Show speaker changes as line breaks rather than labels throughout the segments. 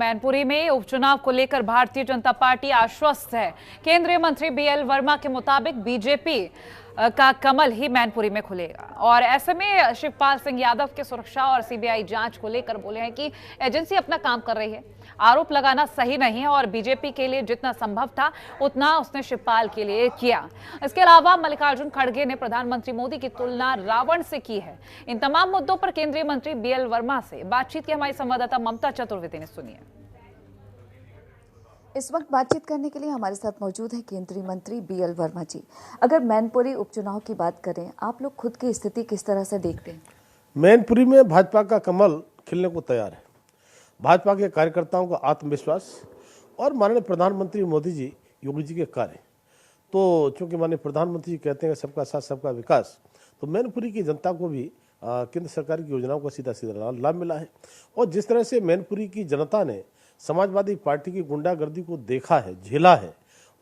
मैनपुरी में उपचुनाव को लेकर भारतीय जनता पार्टी आश्वस्त है। केंद्रीय मंत्री बीएल वर्मा के मुताबिक बीजेपी का कमल ही मैनपुरी में खुलेगा और ऐसे में शिवपाल सिंह यादव की सुरक्षा और सीबीआई जांच को लेकर बोले हैं कि एजेंसी अपना काम कर रही है। आरोप लगाना सही नहीं है और बीजेपी के लिए जितना संभव था उतना उसने शिवपाल के लिए किया। इसके अलावा मल्लिकार्जुन खड़गे ने प्रधानमंत्री मोदी की तुलना रावण से की है। इन तमाम मुद्दों पर केंद्रीय मंत्री बीएल वर्मा से बातचीत की हमारी संवाददाता ममता चतुर्वेदी ने सुनी है।
इस वक्त बातचीत करने के लिए हमारे साथ मौजूद है केंद्रीय मंत्री बीएल वर्मा जी। अगर मैनपुरी उपचुनाव की बात करें, आप लोग खुद की स्थिति किस तरह से देखते हैं?
मैनपुरी में भाजपा का कमल खिलने को तैयार है। भाजपा के कार्यकर्ताओं का आत्मविश्वास और माननीय प्रधानमंत्री मोदी जी, योगी जी के कार्य, तो चूंकि माननीय प्रधानमंत्री जी कहते हैं सबका साथ सबका विकास, तो मैनपुरी की जनता को भी केंद्र सरकार की योजनाओं का सीधा सीधा लाभ मिला है। और जिस तरह से मैनपुरी की जनता ने समाजवादी पार्टी की गुंडागर्दी को देखा है, झेला है,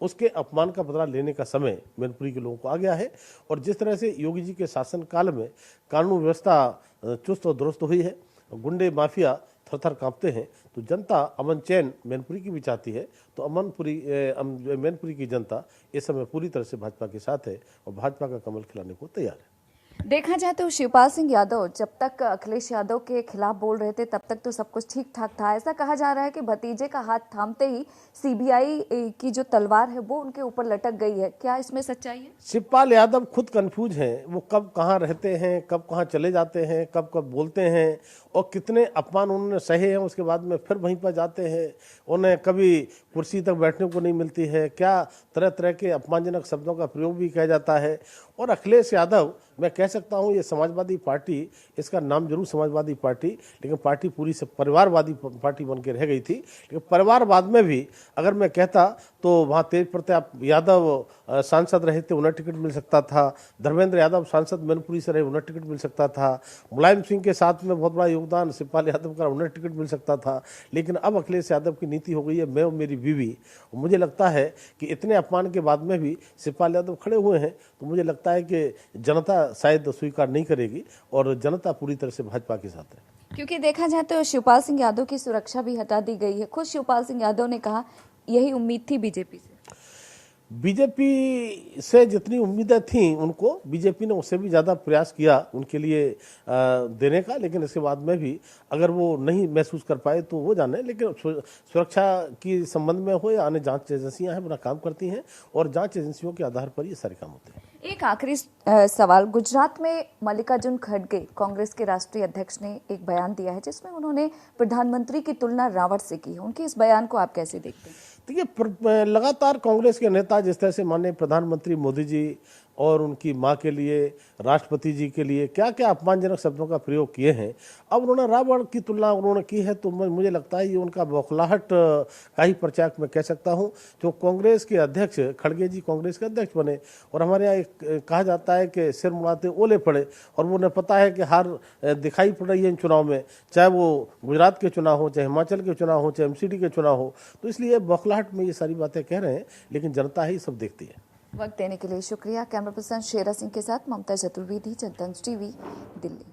उसके अपमान का बदला लेने का समय मैनपुरी के लोगों को आ गया है। और जिस तरह से योगी जी के शासनकाल में कानून व्यवस्था चुस्त और दुरुस्त हुई है, गुंडे माफिया थर-थर कांपते हैं, तो जनता अमन चैन मैनपुरी की भी चाहती है। तो मैनपुरी की जनता इस समय पूरी तरह से भाजपा के साथ है और भाजपा का कमल खिलाने को तैयार है।
देखा जाए तो शिवपाल सिंह यादव जब तक अखिलेश यादव के खिलाफ बोल रहे थे तब तक तो सब कुछ ठीक ठाक था। ऐसा कहा जा रहा है कि भतीजे का हाथ थामते ही सीबीआई की जो तलवार है वो उनके ऊपर लटक गई है। क्या इसमें सच्चाई है?
शिवपाल यादव खुद कंफ्यूज हैं, वो कब कहाँ रहते हैं, कब कहाँ चले जाते हैं, कब कब बोलते हैं और कितने अपमान उन्होंने सहे हैं, उसके बाद में फिर वहीं पर जाते हैं। उन्हें कभी कुर्सी तक बैठने को नहीं मिलती है, क्या तरह तरह के अपमानजनक शब्दों का प्रयोग भी किया जाता है। और अखिलेश यादव, मैं कह सकता हूं ये समाजवादी पार्टी, इसका नाम जरूर समाजवादी पार्टी, लेकिन पार्टी पूरी से परिवारवादी पार्टी बन के रह गई थी। लेकिन परिवारवाद में भी अगर मैं कहता तो वहाँ तेज प्रताप यादव सांसद रहे थे, उन्हें टिकट मिल सकता था। धर्मेंद्र यादव सांसद मैनपुरी से रहे, उन्हें टिकट मिल सकता था। मुलायम सिंह के साथ में बहुत बड़ा योगदान शिवपाल यादव का, उन्हें टिकट मिल सकता था। लेकिन अब अखिलेश यादव की नीति हो गई है मैं और मेरी बीवी। मुझे लगता है कि इतने अपमान के बाद में भी शिवपाल यादव खड़े हुए हैं, तो मुझे लगता है कि जनता शायद स्वीकार नहीं करेगी और जनता पूरी तरह से भाजपा के साथ है।
क्योंकि देखा जाए तो शिवपाल सिंह यादव की सुरक्षा भी हटा दी गई है। खुद शिवपाल सिंह यादव ने कहा यही उम्मीद थी बीजेपी से।
बीजेपी से जितनी उम्मीदें थीं उनको, बीजेपी ने उससे भी ज़्यादा प्रयास किया उनके लिए देने का, लेकिन इसके बाद में भी अगर वो नहीं महसूस कर पाए तो वो जाने। लेकिन सुरक्षा की संबंध में हो या अन्य जांच एजेंसियां हैं, अपना काम करती हैं और जांच एजेंसियों के आधार पर ये सारे काम होते हैं।
एक आखिरी सवाल, गुजरात में मल्लिकार्जुन खड़गे कांग्रेस के राष्ट्रीय अध्यक्ष ने एक बयान दिया है जिसमें उन्होंने प्रधानमंत्री की तुलना रावण से की है। उनके इस बयान को आप कैसे देखते हैं?
देखिए, लगातार कांग्रेस के नेता जिस तरह से माननीय प्रधानमंत्री मोदी जी और उनकी मां के लिए, राष्ट्रपति जी के लिए क्या क्या अपमानजनक शब्दों का प्रयोग किए हैं, अब उन्होंने रावण की तुलना उन्होंने की है, तो मुझे लगता है ये उनका बौखलाहट का ही प्रचार मैं कह सकता हूं। जो कांग्रेस के अध्यक्ष खड़गे जी कांग्रेस के अध्यक्ष बने और हमारे यहाँ एक कहा जाता है कि सिर मुड़ाते ओले पड़े, और वो उन्हें पता है कि हार दिखाई पड़ रही है इन चुनाव में, चाहे वो गुजरात के चुनाव हो, चाहे हिमाचल के चुनाव हो, चाहे एमसीडी के चुनाव हो। तो इसलिए बौखलाहट में ये सारी बातें कह रहे हैं, लेकिन जनता ही सब देखती है।
वक्त देने के लिए शुक्रिया। कैमरा पर्सन शेरा सिंह के साथ ममता चतुर्वेदी, जनतंत्र टीवी, दिल्ली।